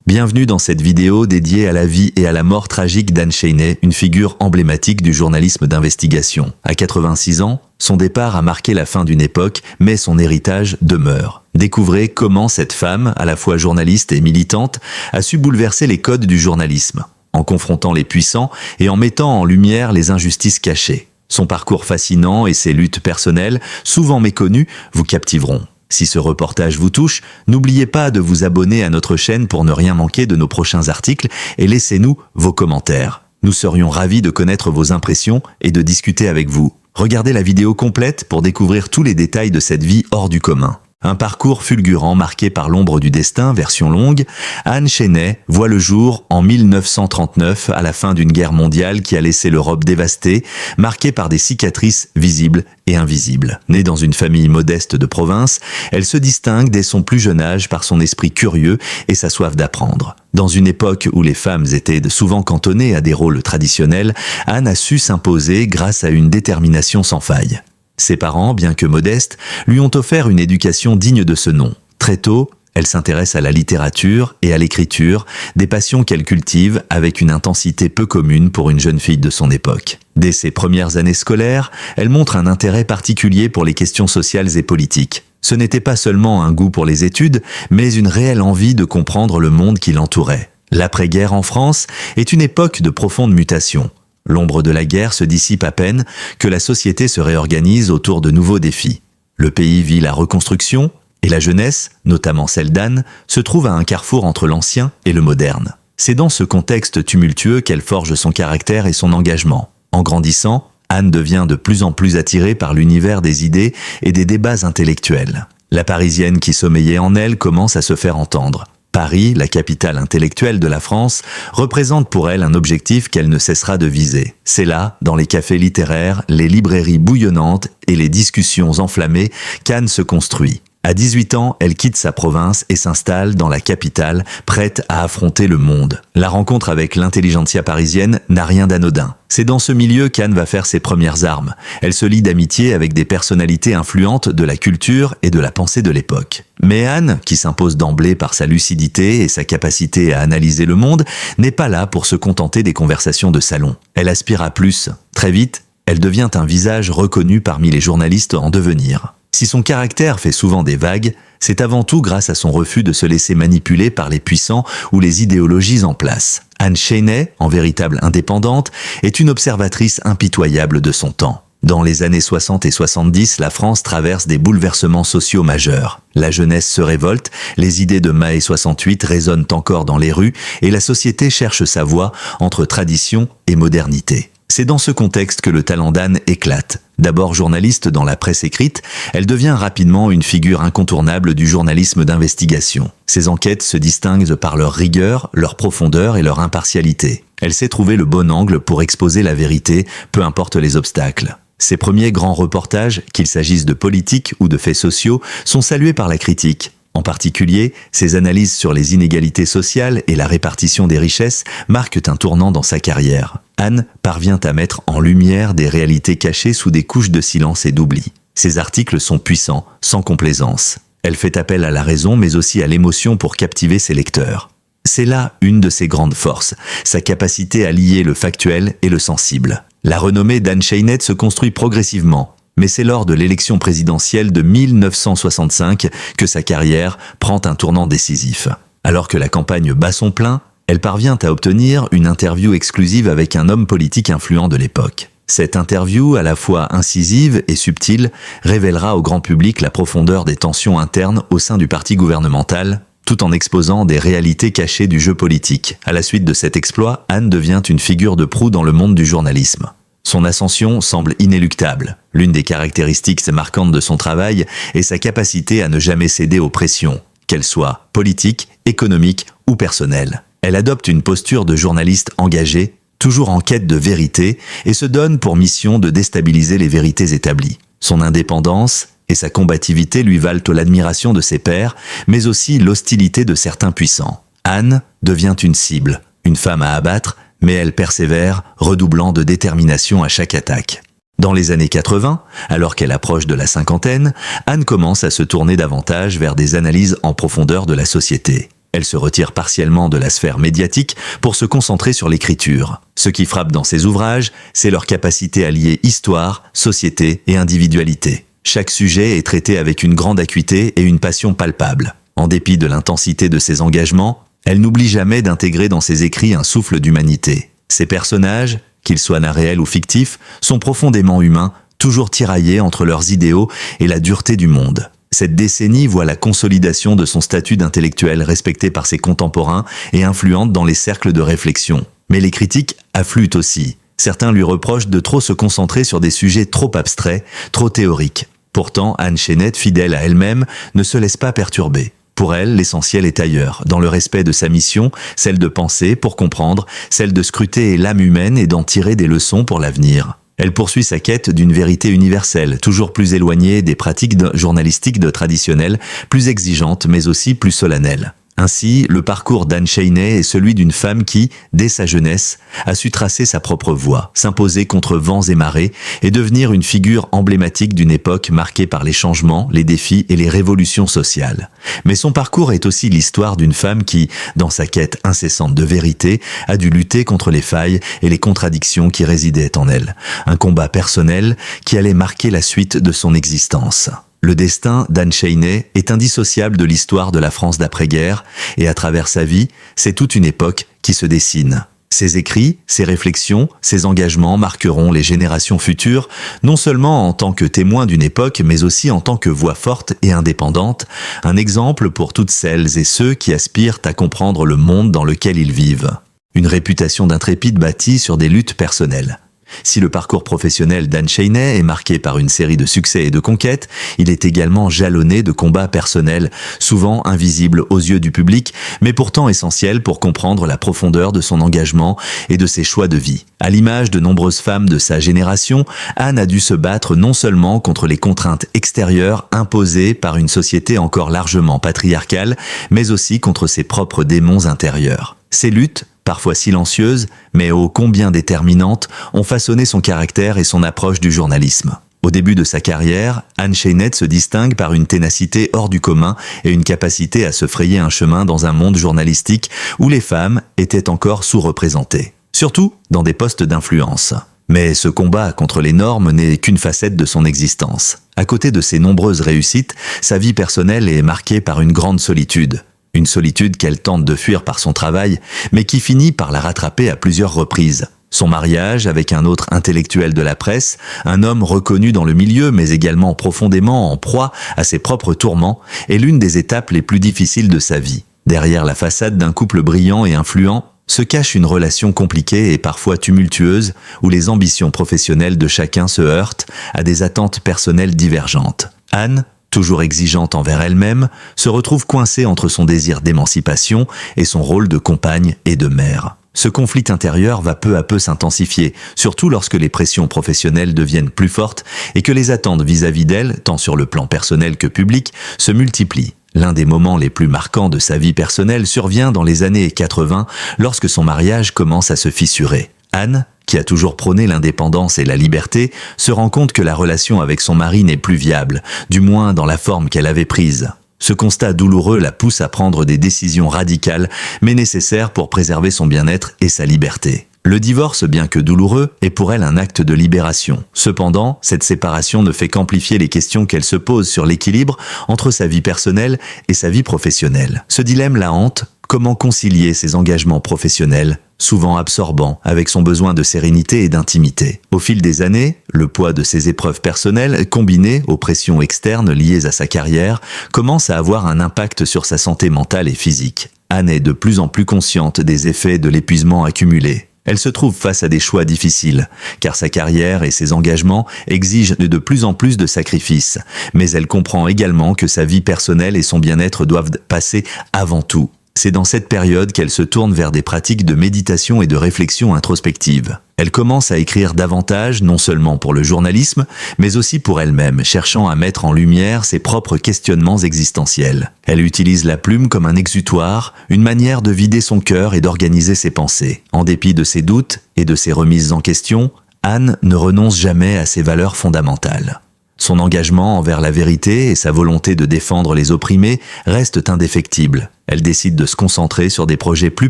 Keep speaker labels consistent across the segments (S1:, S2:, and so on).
S1: Bienvenue dans cette vidéo dédiée à la vie et à la mort tragique d'Anne Chaney, une figure emblématique du journalisme d'investigation. À 86 ans, son départ a marqué la fin d'une époque, mais son héritage demeure. Découvrez comment cette femme, à la fois journaliste et militante, a su bouleverser les codes du journalisme, en confrontant les puissants et en mettant en lumière les injustices cachées. Son parcours fascinant et ses luttes personnelles, souvent méconnues, vous captiveront. Si ce reportage vous touche, n'oubliez pas de vous abonner à notre chaîne pour ne rien manquer de nos prochains articles et laissez-nous vos commentaires. Nous serions ravis de connaître vos impressions et de discuter avec vous. Regardez la vidéo complète pour découvrir tous les détails de cette vie hors du commun. Un parcours fulgurant marqué par l'ombre du destin, version longue, Anne Chaney voit le jour en 1939 à la fin d'une guerre mondiale qui a laissé l'Europe dévastée, marquée par des cicatrices visibles et invisibles. Née dans une famille modeste de province, elle se distingue dès son plus jeune âge par son esprit curieux et sa soif d'apprendre. Dans une époque où les femmes étaient souvent cantonnées à des rôles traditionnels, Anne a su s'imposer grâce à une détermination sans faille. Ses parents, bien que modestes, lui ont offert une éducation digne de ce nom. Très tôt, elle s'intéresse à la littérature et à l'écriture, des passions qu'elle cultive avec une intensité peu commune pour une jeune fille de son époque. Dès ses premières années scolaires, elle montre un intérêt particulier pour les questions sociales et politiques. Ce n'était pas seulement un goût pour les études, mais une réelle envie de comprendre le monde qui l'entourait. L'après-guerre en France est une époque de profonde mutation. L'ombre de la guerre se dissipe à peine que la société se réorganise autour de nouveaux défis. Le pays vit la reconstruction et la jeunesse, notamment celle d'Anne, se trouve à un carrefour entre l'ancien et le moderne. C'est dans ce contexte tumultueux qu'elle forge son caractère et son engagement. En grandissant, Anne devient de plus en plus attirée par l'univers des idées et des débats intellectuels. La Parisienne qui sommeillait en elle commence à se faire entendre. Paris, la capitale intellectuelle de la France, représente pour elle un objectif qu'elle ne cessera de viser. C'est là, dans les cafés littéraires, les librairies bouillonnantes et les discussions enflammées, qu'Anne se construit. À 18 ans, elle quitte sa province et s'installe dans la capitale, prête à affronter le monde. La rencontre avec l'intelligentsia parisienne n'a rien d'anodin. C'est dans ce milieu qu'Anne va faire ses premières armes. Elle se lie d'amitié avec des personnalités influentes de la culture et de la pensée de l'époque. Mais Anne, qui s'impose d'emblée par sa lucidité et sa capacité à analyser le monde, n'est pas là pour se contenter des conversations de salon. Elle aspire à plus. Très vite, elle devient un visage reconnu parmi les journalistes en devenir. Si son caractère fait souvent des vagues, c'est avant tout grâce à son refus de se laisser manipuler par les puissants ou les idéologies en place. Anne Chaney, en véritable indépendante, est une observatrice impitoyable de son temps. Dans les années 60 et 70, la France traverse des bouleversements sociaux majeurs. La jeunesse se révolte, les idées de mai 68 résonnent encore dans les rues et la société cherche sa voie entre tradition et modernité. C'est dans ce contexte que le talent d'Anne éclate. D'abord journaliste dans la presse écrite, elle devient rapidement une figure incontournable du journalisme d'investigation. Ses enquêtes se distinguent par leur rigueur, leur profondeur et leur impartialité. Elle sait trouver le bon angle pour exposer la vérité, peu importe les obstacles. Ses premiers grands reportages, qu'il s'agisse de politique ou de faits sociaux, sont salués par la critique. En particulier, ses analyses sur les inégalités sociales et la répartition des richesses marquent un tournant dans sa carrière. Anne parvient à mettre en lumière des réalités cachées sous des couches de silence et d'oubli. Ses articles sont puissants, sans complaisance. Elle fait appel à la raison mais aussi à l'émotion pour captiver ses lecteurs. C'est là une de ses grandes forces, sa capacité à lier le factuel et le sensible. La renommée d'Anne Chaney se construit progressivement. Mais c'est lors de l'élection présidentielle de 1965 que sa carrière prend un tournant décisif. Alors que la campagne bat son plein, elle parvient à obtenir une interview exclusive avec un homme politique influent de l'époque. Cette interview, à la fois incisive et subtile, révélera au grand public la profondeur des tensions internes au sein du parti gouvernemental, tout en exposant des réalités cachées du jeu politique. À la suite de cet exploit, Anne devient une figure de proue dans le monde du journalisme. Son ascension semble inéluctable. L'une des caractéristiques marquantes de son travail est sa capacité à ne jamais céder aux pressions, qu'elles soient politiques, économiques ou personnelles. Elle adopte une posture de journaliste engagée, toujours en quête de vérité, et se donne pour mission de déstabiliser les vérités établies. Son indépendance et sa combativité lui valent l'admiration de ses pairs, mais aussi l'hostilité de certains puissants. Anne devient une cible, une femme à abattre, mais elle persévère, redoublant de détermination à chaque attaque. Dans les années 80, alors qu'elle approche de la cinquantaine, Anne commence à se tourner davantage vers des analyses en profondeur de la société. Elle se retire partiellement de la sphère médiatique pour se concentrer sur l'écriture. Ce qui frappe dans ses ouvrages, c'est leur capacité à lier histoire, société et individualité. Chaque sujet est traité avec une grande acuité et une passion palpable. En dépit de l'intensité de ses engagements, elle n'oublie jamais d'intégrer dans ses écrits un souffle d'humanité. Ses personnages, qu'ils soient réels ou fictifs, sont profondément humains, toujours tiraillés entre leurs idéaux et la dureté du monde. Cette décennie voit la consolidation de son statut d'intellectuel respecté par ses contemporains et influente dans les cercles de réflexion. Mais les critiques affluent aussi. Certains lui reprochent de trop se concentrer sur des sujets trop abstraits, trop théoriques. Pourtant, Anne Chainette, fidèle à elle-même, ne se laisse pas perturber. Pour elle, l'essentiel est ailleurs, dans le respect de sa mission, celle de penser pour comprendre, celle de scruter l'âme humaine et d'en tirer des leçons pour l'avenir. Elle poursuit sa quête d'une vérité universelle, toujours plus éloignée des pratiques journalistiques traditionnelles, plus exigeantes mais aussi plus solennelles. Ainsi, le parcours d'Anne Chainette est celui d'une femme qui, dès sa jeunesse, a su tracer sa propre voie, s'imposer contre vents et marées et devenir une figure emblématique d'une époque marquée par les changements, les défis et les révolutions sociales. Mais son parcours est aussi l'histoire d'une femme qui, dans sa quête incessante de vérité, a dû lutter contre les failles et les contradictions qui résidaient en elle. Un combat personnel qui allait marquer la suite de son existence. Le destin d'Anne Chainette est indissociable de l'histoire de la France d'après-guerre, et à travers sa vie, c'est toute une époque qui se dessine. Ses écrits, ses réflexions, ses engagements marqueront les générations futures, non seulement en tant que témoins d'une époque, mais aussi en tant que voix forte et indépendante, un exemple pour toutes celles et ceux qui aspirent à comprendre le monde dans lequel ils vivent. Une réputation d'intrépide bâtie sur des luttes personnelles. Si le parcours professionnel d'Anne Chainette est marqué par une série de succès et de conquêtes, il est également jalonné de combats personnels, souvent invisibles aux yeux du public, mais pourtant essentiels pour comprendre la profondeur de son engagement et de ses choix de vie. À l'image de nombreuses femmes de sa génération, Anne a dû se battre non seulement contre les contraintes extérieures imposées par une société encore largement patriarcale, mais aussi contre ses propres démons intérieurs. Ces luttes, parfois silencieuses, mais ô combien déterminantes, ont façonné son caractère et son approche du journalisme. Au début de sa carrière, Anne Chainette se distingue par une ténacité hors du commun et une capacité à se frayer un chemin dans un monde journalistique où les femmes étaient encore sous-représentées. Surtout dans des postes d'influence. Mais ce combat contre les normes n'est qu'une facette de son existence. À côté de ses nombreuses réussites, sa vie personnelle est marquée par une grande solitude. Une solitude qu'elle tente de fuir par son travail, mais qui finit par la rattraper à plusieurs reprises. Son mariage avec un autre intellectuel de la presse, un homme reconnu dans le milieu mais également profondément en proie à ses propres tourments, est l'une des étapes les plus difficiles de sa vie. Derrière la façade d'un couple brillant et influent, se cache une relation compliquée et parfois tumultueuse où les ambitions professionnelles de chacun se heurtent à des attentes personnelles divergentes. Anne, toujours exigeante envers elle-même, se retrouve coincée entre son désir d'émancipation et son rôle de compagne et de mère. Ce conflit intérieur va peu à peu s'intensifier, surtout lorsque les pressions professionnelles deviennent plus fortes et que les attentes vis-à-vis d'elle, tant sur le plan personnel que public, se multiplient. L'un des moments les plus marquants de sa vie personnelle survient dans les années 80, lorsque son mariage commence à se fissurer. Anne, qui a toujours prôné l'indépendance et la liberté, se rend compte que la relation avec son mari n'est plus viable, du moins dans la forme qu'elle avait prise. Ce constat douloureux la pousse à prendre des décisions radicales, mais nécessaires pour préserver son bien-être et sa liberté. Le divorce, bien que douloureux, est pour elle un acte de libération. Cependant, cette séparation ne fait qu'amplifier les questions qu'elle se pose sur l'équilibre entre sa vie personnelle et sa vie professionnelle. Ce dilemme la hante. Comment concilier ses engagements professionnels, souvent absorbants, avec son besoin de sérénité et d'intimité? Au fil des années, le poids de ses épreuves personnelles, combiné aux pressions externes liées à sa carrière, commence à avoir un impact sur sa santé mentale et physique. Anne est de plus en plus consciente des effets de l'épuisement accumulé. Elle se trouve face à des choix difficiles, car sa carrière et ses engagements exigent de plus en plus de sacrifices. Mais elle comprend également que sa vie personnelle et son bien-être doivent passer avant tout. C'est dans cette période qu'elle se tourne vers des pratiques de méditation et de réflexion introspective. Elle commence à écrire davantage, non seulement pour le journalisme, mais aussi pour elle-même, cherchant à mettre en lumière ses propres questionnements existentiels. Elle utilise la plume comme un exutoire, une manière de vider son cœur et d'organiser ses pensées. En dépit de ses doutes et de ses remises en question, Anne ne renonce jamais à ses valeurs fondamentales. Son engagement envers la vérité et sa volonté de défendre les opprimés restent indéfectibles. Elle décide de se concentrer sur des projets plus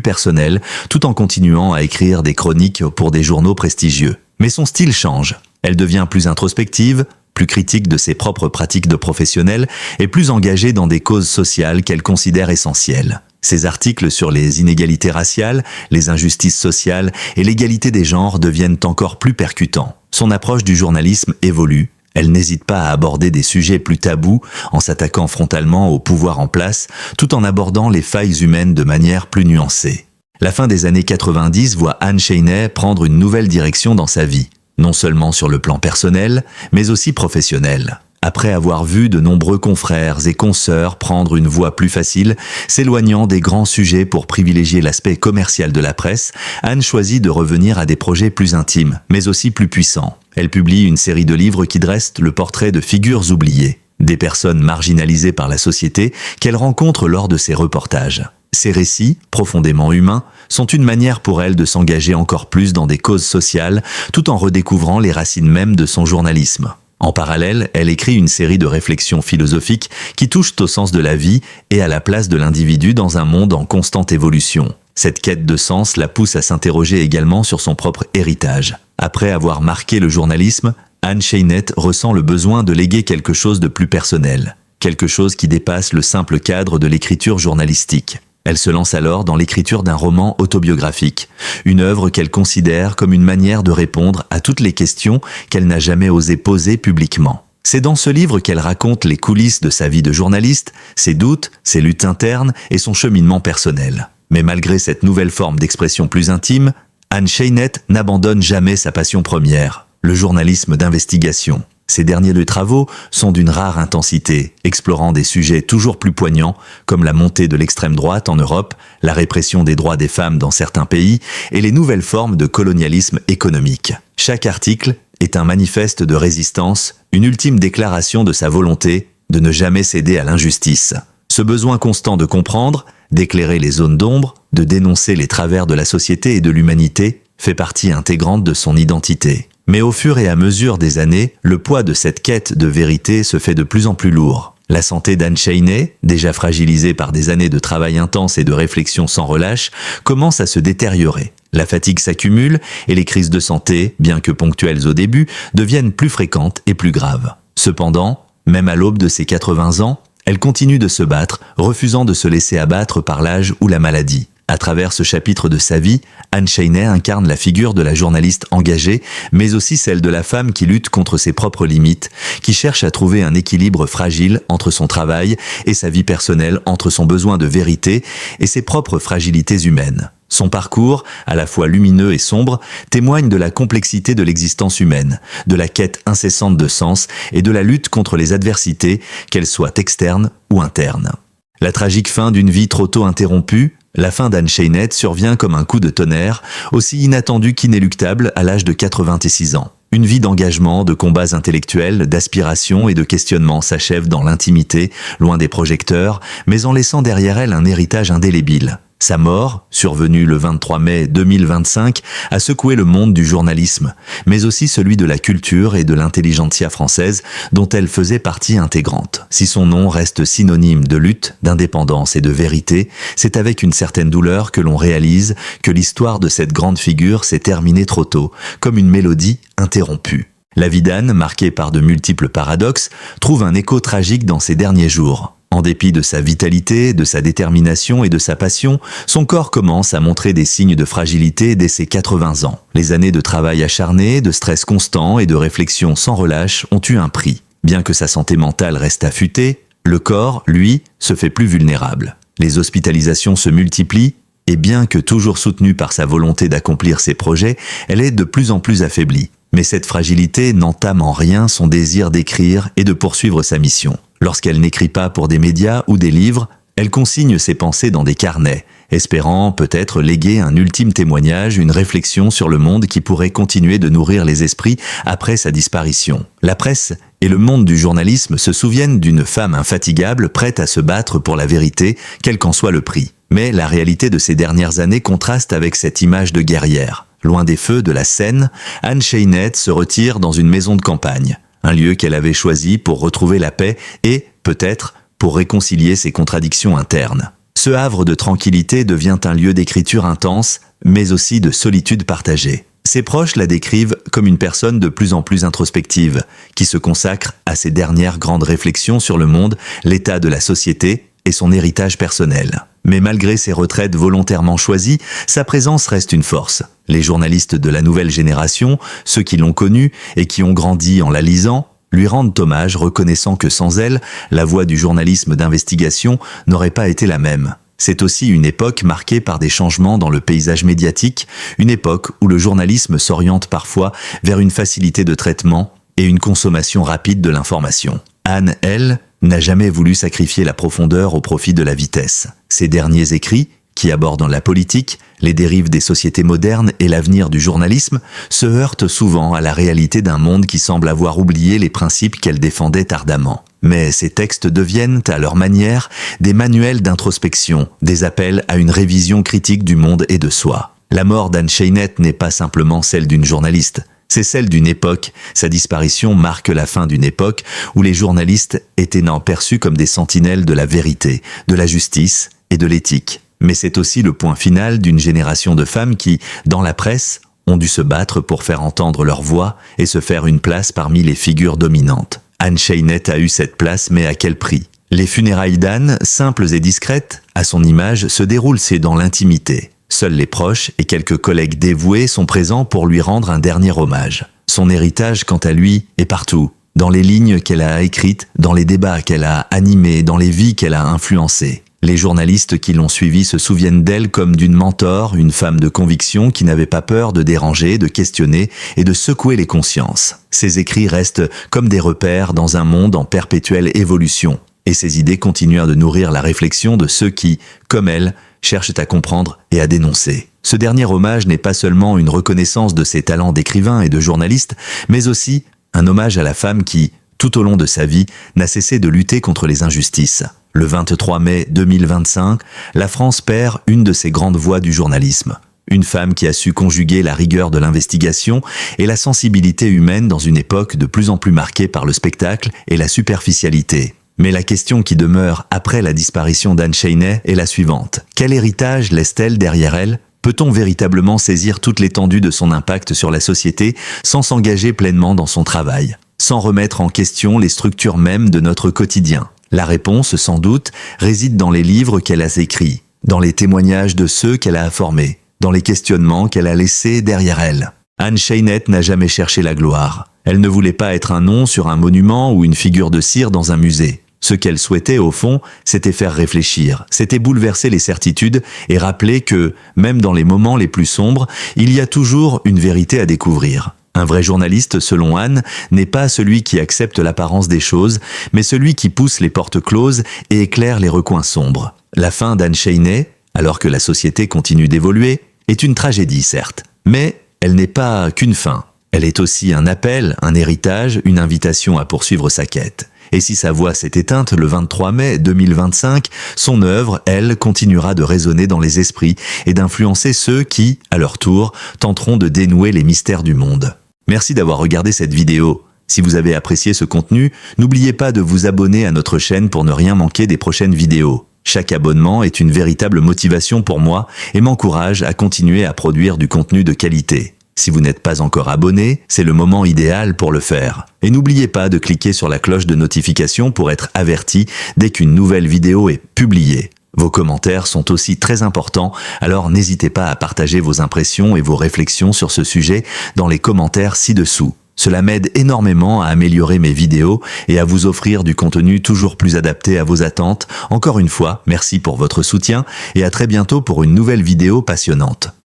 S1: personnels, tout en continuant à écrire des chroniques pour des journaux prestigieux. Mais son style change. Elle devient plus introspective, plus critique de ses propres pratiques de professionnelle et plus engagée dans des causes sociales qu'elle considère essentielles. Ses articles sur les inégalités raciales, les injustices sociales et l'égalité des genres deviennent encore plus percutants. Son approche du journalisme évolue. Elle n'hésite pas à aborder des sujets plus tabous en s'attaquant frontalement au pouvoir en place, tout en abordant les failles humaines de manière plus nuancée. La fin des années 90 voit Anne Chaney prendre une nouvelle direction dans sa vie, non seulement sur le plan personnel, mais aussi professionnel. Après avoir vu de nombreux confrères et consoeurs prendre une voie plus facile, s'éloignant des grands sujets pour privilégier l'aspect commercial de la presse, Anne choisit de revenir à des projets plus intimes, mais aussi plus puissants. Elle publie une série de livres qui dressent le portrait de figures oubliées, des personnes marginalisées par la société qu'elle rencontre lors de ses reportages. Ces récits, profondément humains, sont une manière pour elle de s'engager encore plus dans des causes sociales, tout en redécouvrant les racines mêmes de son journalisme. En parallèle, elle écrit une série de réflexions philosophiques qui touchent au sens de la vie et à la place de l'individu dans un monde en constante évolution. Cette quête de sens la pousse à s'interroger également sur son propre héritage. Après avoir marqué le journalisme, Anne Chaney ressent le besoin de léguer quelque chose de plus personnel, quelque chose qui dépasse le simple cadre de l'écriture journalistique. Elle se lance alors dans l'écriture d'un roman autobiographique, une œuvre qu'elle considère comme une manière de répondre à toutes les questions qu'elle n'a jamais osé poser publiquement. C'est dans ce livre qu'elle raconte les coulisses de sa vie de journaliste, ses doutes, ses luttes internes et son cheminement personnel. Mais malgré cette nouvelle forme d'expression plus intime, Anne Chaney n'abandonne jamais sa passion première, le journalisme d'investigation. Ses derniers deux travaux sont d'une rare intensité, explorant des sujets toujours plus poignants comme la montée de l'extrême droite en Europe, la répression des droits des femmes dans certains pays et les nouvelles formes de colonialisme économique. Chaque article est un manifeste de résistance, une ultime déclaration de sa volonté de ne jamais céder à l'injustice. Ce besoin constant de comprendre, d'éclairer les zones d'ombre, de dénoncer les travers de la société et de l'humanité fait partie intégrante de son identité. Mais au fur et à mesure des années, le poids de cette quête de vérité se fait de plus en plus lourd. La santé d'Anne Chaney, déjà fragilisée par des années de travail intense et de réflexion sans relâche, commence à se détériorer. La fatigue s'accumule et les crises de santé, bien que ponctuelles au début, deviennent plus fréquentes et plus graves. Cependant, même à l'aube de ses 80 ans, elle continue de se battre, refusant de se laisser abattre par l'âge ou la maladie. À travers ce chapitre de sa vie, Anne Chaney incarne la figure de la journaliste engagée, mais aussi celle de la femme qui lutte contre ses propres limites, qui cherche à trouver un équilibre fragile entre son travail et sa vie personnelle, entre son besoin de vérité et ses propres fragilités humaines. Son parcours, à la fois lumineux et sombre, témoigne de la complexité de l'existence humaine, de la quête incessante de sens et de la lutte contre les adversités, qu'elles soient externes ou internes. La tragique fin d'une vie trop tôt interrompue, la fin d'Anne Chaney survient comme un coup de tonnerre, aussi inattendu qu'inéluctable à l'âge de 86 ans. Une vie d'engagement, de combats intellectuels, d'aspiration et de questionnement s'achève dans l'intimité, loin des projecteurs, mais en laissant derrière elle un héritage indélébile. Sa mort, survenue le 23 mai 2025, a secoué le monde du journalisme, mais aussi celui de la culture et de l'intelligentsia française dont elle faisait partie intégrante. Si son nom reste synonyme de lutte, d'indépendance et de vérité, c'est avec une certaine douleur que l'on réalise que l'histoire de cette grande figure s'est terminée trop tôt, comme une mélodie interrompue. La vie d'Anne, marquée par de multiples paradoxes, trouve un écho tragique dans ses derniers jours. En dépit de sa vitalité, de sa détermination et de sa passion, son corps commence à montrer des signes de fragilité dès ses 80 ans. Les années de travail acharné, de stress constant et de réflexion sans relâche ont eu un prix. Bien que sa santé mentale reste affûtée, le corps, lui, se fait plus vulnérable. Les hospitalisations se multiplient, et bien que toujours soutenue par sa volonté d'accomplir ses projets, elle est de plus en plus affaiblie. Mais cette fragilité n'entame en rien son désir d'écrire et de poursuivre sa mission. Lorsqu'elle n'écrit pas pour des médias ou des livres, elle consigne ses pensées dans des carnets, espérant peut-être léguer un ultime témoignage, une réflexion sur le monde qui pourrait continuer de nourrir les esprits après sa disparition. La presse et le monde du journalisme se souviennent d'une femme infatigable prête à se battre pour la vérité, quel qu'en soit le prix. Mais la réalité de ces dernières années contraste avec cette image de guerrière. Loin des feux de la scène, Anne Chaney se retire dans une maison de campagne, un lieu qu'elle avait choisi pour retrouver la paix et, peut-être, pour réconcilier ses contradictions internes. Ce havre de tranquillité devient un lieu d'écriture intense, mais aussi de solitude partagée. Ses proches la décrivent comme une personne de plus en plus introspective, qui se consacre à ses dernières grandes réflexions sur le monde, l'état de la société et son héritage personnel. Mais malgré ses retraites volontairement choisies, sa présence reste une force. Les journalistes de la nouvelle génération, ceux qui l'ont connue et qui ont grandi en la lisant, lui rendent hommage, reconnaissant que sans elle, la voie du journalisme d'investigation n'aurait pas été la même. C'est aussi une époque marquée par des changements dans le paysage médiatique, une époque où le journalisme s'oriente parfois vers une facilité de traitement et une consommation rapide de l'information. Anne, elle, n'a jamais voulu sacrifier la profondeur au profit de la vitesse. Ses derniers écrits, qui abordent la politique, les dérives des sociétés modernes et l'avenir du journalisme, se heurtent souvent à la réalité d'un monde qui semble avoir oublié les principes qu'elle défendait ardemment. Mais ces textes deviennent, à leur manière, des manuels d'introspection, des appels à une révision critique du monde et de soi. La mort d'Anne Scheinert n'est pas simplement celle d'une journaliste, c'est celle d'une époque. Sa disparition marque la fin d'une époque où les journalistes étaient perçus comme des sentinelles de la vérité, de la justice et de l'éthique. Mais c'est aussi le point final d'une génération de femmes qui, dans la presse, ont dû se battre pour faire entendre leur voix et se faire une place parmi les figures dominantes. Anne Scheinert a eu cette place, mais à quel prix? Les funérailles d'Anne, simples et discrètes, à son image, se déroulent dans l'intimité. Seuls les proches et quelques collègues dévoués sont présents pour lui rendre un dernier hommage. Son héritage, quant à lui, est partout. Dans les lignes qu'elle a écrites, dans les débats qu'elle a animés, dans les vies qu'elle a influencées. Les journalistes qui l'ont suivie se souviennent d'elle comme d'une mentor, une femme de conviction qui n'avait pas peur de déranger, de questionner et de secouer les consciences. Ses écrits restent comme des repères dans un monde en perpétuelle évolution. Et ses idées continuent de nourrir la réflexion de ceux qui, comme elle, cherchent à comprendre et à dénoncer. Ce dernier hommage n'est pas seulement une reconnaissance de ses talents d'écrivain et de journaliste, mais aussi un hommage à la femme qui, tout au long de sa vie, n'a cessé de lutter contre les injustices. Le 23 mai 2025, la France perd une de ses grandes voix du journalisme. Une femme qui a su conjuguer la rigueur de l'investigation et la sensibilité humaine dans une époque de plus en plus marquée par le spectacle et la superficialité. Mais la question qui demeure après la disparition d'Anne Scheinert est la suivante. Quel héritage laisse-t-elle derrière elle? Peut-on véritablement saisir toute l'étendue de son impact sur la société sans s'engager pleinement dans son travail, sans remettre en question les structures mêmes de notre quotidien? La réponse, sans doute, réside dans les livres qu'elle a écrits, dans les témoignages de ceux qu'elle a formés, dans les questionnements qu'elle a laissés derrière elle. Anne Scheinert n'a jamais cherché la gloire. Elle ne voulait pas être un nom sur un monument ou une figure de cire dans un musée. Ce qu'elle souhaitait, au fond, c'était faire réfléchir, c'était bouleverser les certitudes et rappeler que, même dans les moments les plus sombres, il y a toujours une vérité à découvrir. Un vrai journaliste, selon Anne, n'est pas celui qui accepte l'apparence des choses, mais celui qui pousse les portes closes et éclaire les recoins sombres. La fin d'Anne Scheinert, alors que la société continue d'évoluer, est une tragédie, certes, mais elle n'est pas qu'une fin. Elle est aussi un appel, un héritage, une invitation à poursuivre sa quête. Et si sa voix s'est éteinte le 23 mai 2025, son œuvre, elle, continuera de résonner dans les esprits et d'influencer ceux qui, à leur tour, tenteront de dénouer les mystères du monde. Merci d'avoir regardé cette vidéo. Si vous avez apprécié ce contenu, n'oubliez pas de vous abonner à notre chaîne pour ne rien manquer des prochaines vidéos. Chaque abonnement est une véritable motivation pour moi et m'encourage à continuer à produire du contenu de qualité. Si vous n'êtes pas encore abonné, c'est le moment idéal pour le faire. Et n'oubliez pas de cliquer sur la cloche de notification pour être averti dès qu'une nouvelle vidéo est publiée. Vos commentaires sont aussi très importants, alors n'hésitez pas à partager vos impressions et vos réflexions sur ce sujet dans les commentaires ci-dessous. Cela m'aide énormément à améliorer mes vidéos et à vous offrir du contenu toujours plus adapté à vos attentes. Encore une fois, merci pour votre soutien et à très bientôt pour une nouvelle vidéo passionnante.